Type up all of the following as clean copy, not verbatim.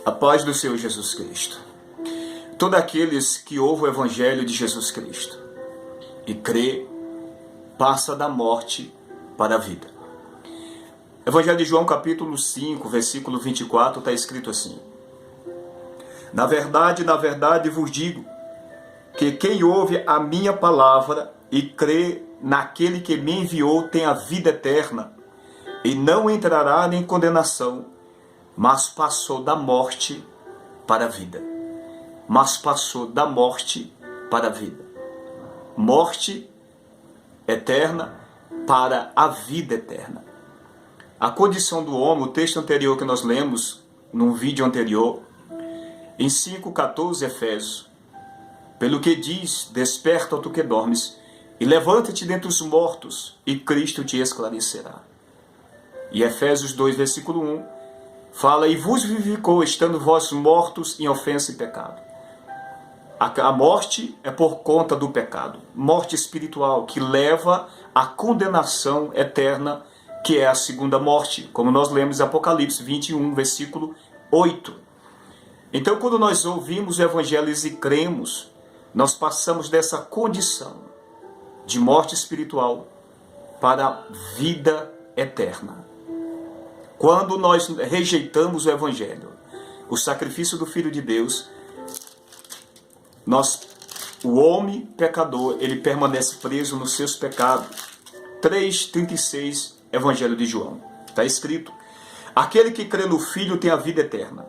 A paz do Senhor Jesus Cristo. Todos aqueles que ouvem o Evangelho de Jesus Cristo e crê, passa da morte para a vida. Evangelho de João, capítulo 5, versículo 24, está escrito assim: na verdade, vos digo, que quem ouve a minha palavra e crê naquele que me enviou tem a vida eterna, e não entrará em condenação, mas passou da morte para a vida. Mas passou da morte para a vida. Morte eterna para a vida eterna. A condição do homem, o texto anterior que nós lemos, num vídeo anterior, em 5,14 Efésios, pelo que diz, desperta tu que dormes, e levanta-te dentre os mortos, e Cristo te esclarecerá. E Efésios 2, versículo 1, fala, e vos vivificou, estando vós mortos em ofensa e pecado. A morte é por conta do pecado. Morte espiritual, que leva à condenação eterna, que é a segunda morte, como nós lemos em Apocalipse 21, versículo 8. Então, quando nós ouvimos o Evangelho e cremos, nós passamos dessa condição de morte espiritual para a vida eterna. Quando nós rejeitamos o Evangelho, o sacrifício do Filho de Deus, o homem pecador, ele permanece preso nos seus pecados. 3,36, Evangelho de João. Está escrito, aquele que crê no Filho tem a vida eterna,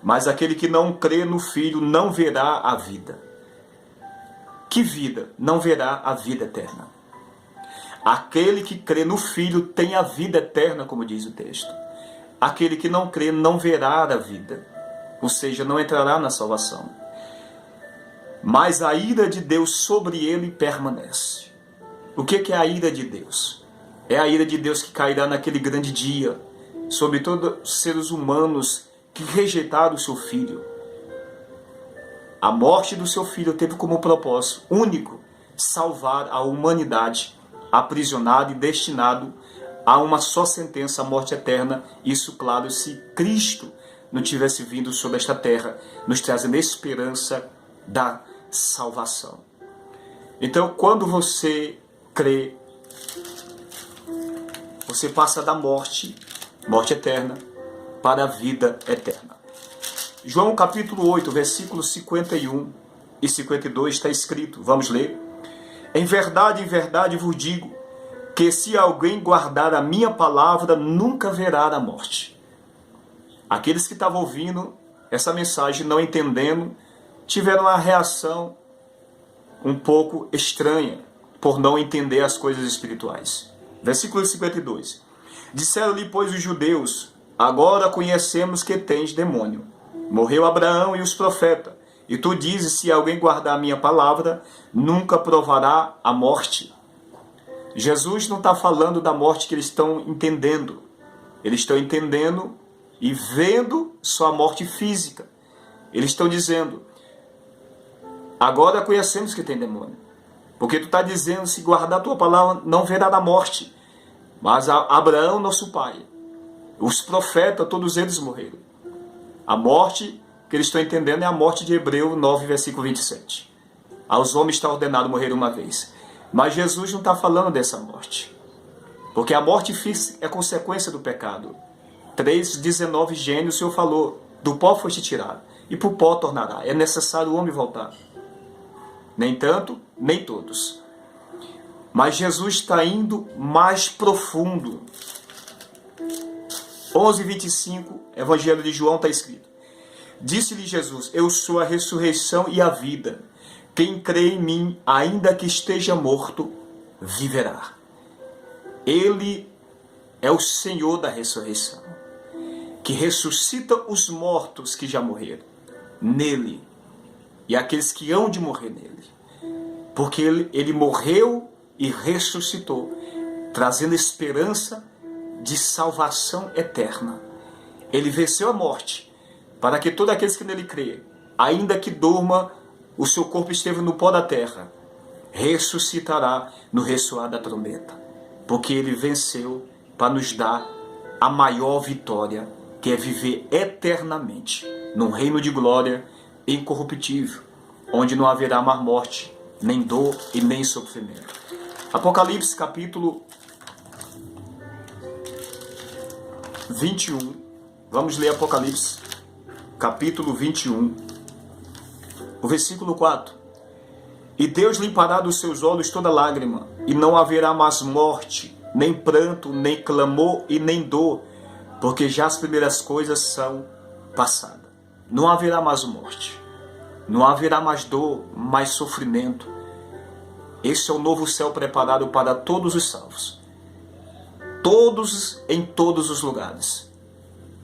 mas aquele que não crê no Filho não verá a vida. Que vida? Não verá a vida eterna. Aquele que crê no Filho tem a vida eterna, como diz o texto. Aquele que não crê não verá a vida, ou seja, não entrará na salvação. Mas a ira de Deus sobre ele permanece. O que é a ira de Deus? É a ira de Deus que cairá naquele grande dia sobre todos os seres humanos que rejeitaram o seu Filho. A morte do seu Filho teve como propósito único salvar a humanidade aprisionado e destinado a uma só sentença, a morte eterna. Isso, claro, se Cristo não tivesse vindo sobre esta terra, nos trazendo a esperança da salvação. Então, quando você crê, você passa da morte eterna, para a vida eterna. João capítulo 8, versículos 51 e 52 está escrito, vamos ler. Em verdade vos digo, que se alguém guardar a minha palavra, nunca verá a morte. Aqueles que estavam ouvindo essa mensagem, não entendendo, tiveram uma reação um pouco estranha, por não entender as coisas espirituais. Versículo 52. Disseram-lhe, pois, os judeus, agora conhecemos que tens demônio. Morreu Abraão e os profetas, e tu dizes, se alguém guardar a minha palavra, nunca provará a morte. Jesus não está falando da morte que eles estão entendendo. Eles estão entendendo e vendo só a morte física. Eles estão dizendo, agora conhecemos que tem demônio. Porque tu está dizendo, se guardar a tua palavra, não verá a morte. Mas Abraão, nosso pai, os profetas, todos eles morreram. A morte que eles estão entendendo é a morte de Hebreu 9, versículo 27. Aos homens está ordenado morrer uma vez. Mas Jesus não está falando dessa morte. Porque a morte física é consequência do pecado. 3,19 Gênesis, o Senhor falou, do pó foste tirado, e para o pó tornará. É necessário o homem voltar. Nem tanto, nem todos. Mas Jesus está indo mais profundo. 11:25, Evangelho de João está escrito. Disse-lhe Jesus, eu sou a ressurreição e a vida. Quem crê em mim, ainda que esteja morto, viverá. Ele é o Senhor da ressurreição, que ressuscita os mortos que já morreram nele, e aqueles que hão de morrer nele. Porque ele morreu e ressuscitou, trazendo esperança de salvação eterna. Ele venceu a morte, para que todos aqueles que nele crê, ainda que durma, o seu corpo esteve no pó da terra, ressuscitará no ressoar da trombeta, porque ele venceu para nos dar a maior vitória que é viver eternamente num reino de glória incorruptível, onde não haverá mais morte, nem dor e nem sofrimento. Apocalipse capítulo 21. Vamos ler Apocalipse capítulo 21, o versículo 4. E Deus limpará dos seus olhos toda lágrima, e não haverá mais morte, nem pranto, nem clamor e nem dor, porque já as primeiras coisas são passadas. Não haverá mais morte, não haverá mais dor, mais sofrimento. Esse é o novo céu preparado para todos os salvos. Todos em todos os lugares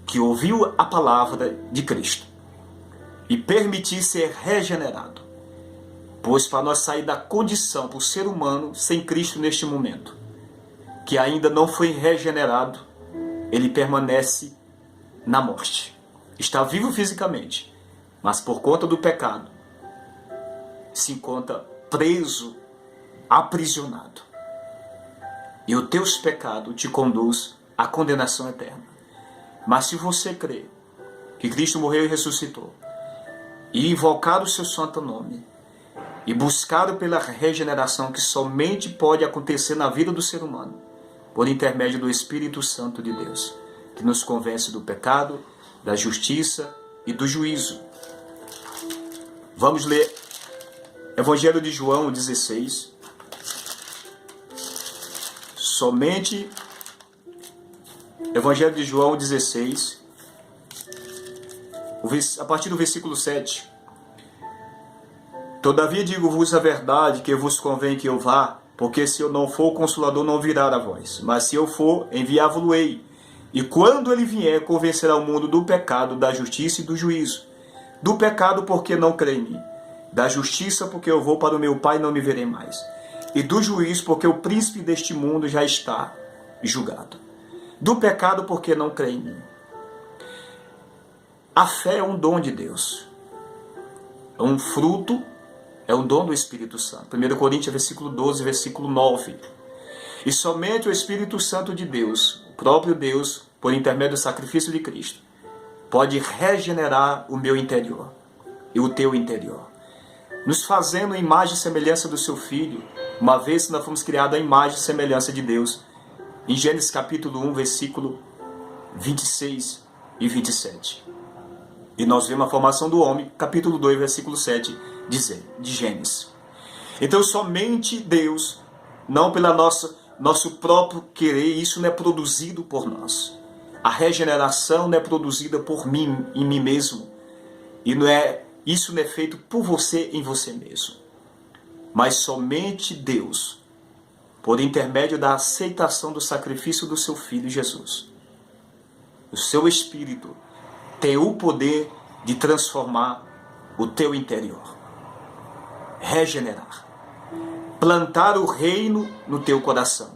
que ouviu a palavra de Cristo e permitir ser regenerado. Pois para nós sair da condição por ser humano sem Cristo neste momento, que ainda não foi regenerado, ele permanece na morte. Está vivo fisicamente, mas por conta do pecado, se encontra preso, aprisionado. E os teus pecados te conduz à condenação eterna. Mas se você crê que Cristo morreu e ressuscitou, e invocar o seu santo nome, e buscar pela regeneração que somente pode acontecer na vida do ser humano, por intermédio do Espírito Santo de Deus, que nos convence do pecado, da justiça e do juízo. Vamos ler Evangelho de João 16. Somente Evangelho de João 16, a partir do versículo 7. Todavia digo-vos a verdade, que vos convém que eu vá, porque se eu não for, o Consolador não virá a vós. Mas se eu for, enviá-lo-ei. E quando ele vier, convencerá o mundo do pecado, da justiça e do juízo. Do pecado, porque não crê em mim. Da justiça, porque eu vou para o meu Pai e não me verei mais. E do juízo, porque o príncipe deste mundo já está julgado. Do pecado, porque não crê em mim. A fé é um dom de Deus. É um fruto, é um dom do Espírito Santo. 1 Coríntios, versículo 12, versículo 9. E somente o Espírito Santo de Deus, o próprio Deus, por intermédio do sacrifício de Cristo, pode regenerar o meu interior e o teu interior, nos fazendo imagem e semelhança do seu Filho, uma vez que nós fomos criados à imagem e semelhança de Deus. Em Gênesis capítulo 1, versículo 26 e 27. E nós vemos a formação do homem, capítulo 2, versículo 7, de Gênesis. Então somente Deus, não pela nosso próprio querer, isso não é produzido por nós. A regeneração não é produzida por mim, em mim mesmo. E isso não é feito por você, em você mesmo. Mas somente Deus, por intermédio da aceitação do sacrifício do seu Filho Jesus. O seu Espírito tem o poder de transformar o teu interior. Regenerar. Plantar o reino no teu coração.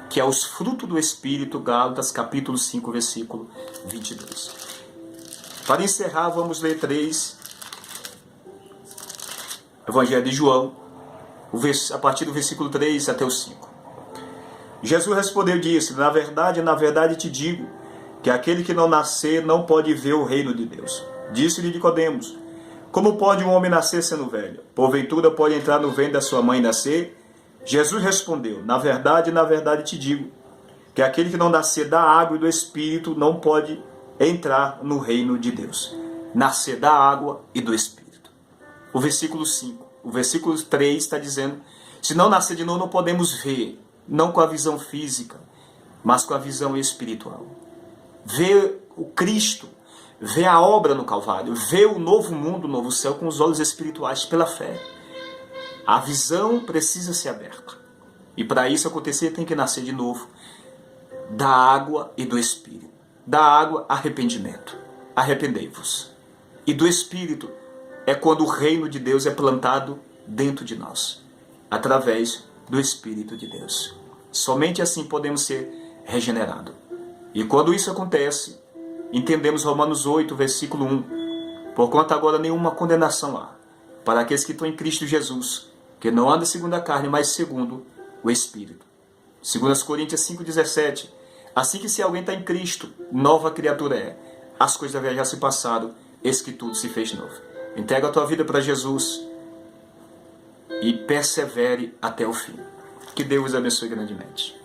Que é os frutos do Espírito, Gálatas capítulo 5, versículo 22. Para encerrar, vamos ler 3. Evangelho de João, a partir do versículo 3 até o 5. Jesus respondeu e disse: na verdade te digo, que aquele que não nascer não pode ver o reino de Deus. Disse-lhe Nicodemos: como pode um homem nascer sendo velho? Porventura pode entrar no ventre da sua mãe e nascer? Jesus respondeu: na verdade te digo, que aquele que não nascer da água e do Espírito não pode entrar no reino de Deus. Nascer da água e do Espírito. O versículo 5. O versículo 3 está dizendo: se não nascer de novo, não podemos ver, não com a visão física, mas com a visão espiritual. Ver o Cristo, ver a obra no Calvário, ver o novo mundo, o novo céu com os olhos espirituais pela fé. A visão precisa ser aberta. E para isso acontecer, tem que nascer de novo da água e do Espírito. Da água, arrependimento. Arrependei-vos. E do Espírito é quando o reino de Deus é plantado dentro de nós, através do Espírito de Deus. Somente assim podemos ser regenerados. E quando isso acontece, entendemos Romanos 8, versículo 1. Porquanto agora nenhuma condenação há para aqueles que estão em Cristo Jesus, que não andam segundo a carne, mas segundo o Espírito. 2 Coríntios 5,17. Assim que se alguém está em Cristo, nova criatura é. As coisas velhas já se passaram, eis que tudo se fez novo. Entrega a tua vida para Jesus e persevere até o fim. Que Deus abençoe grandemente.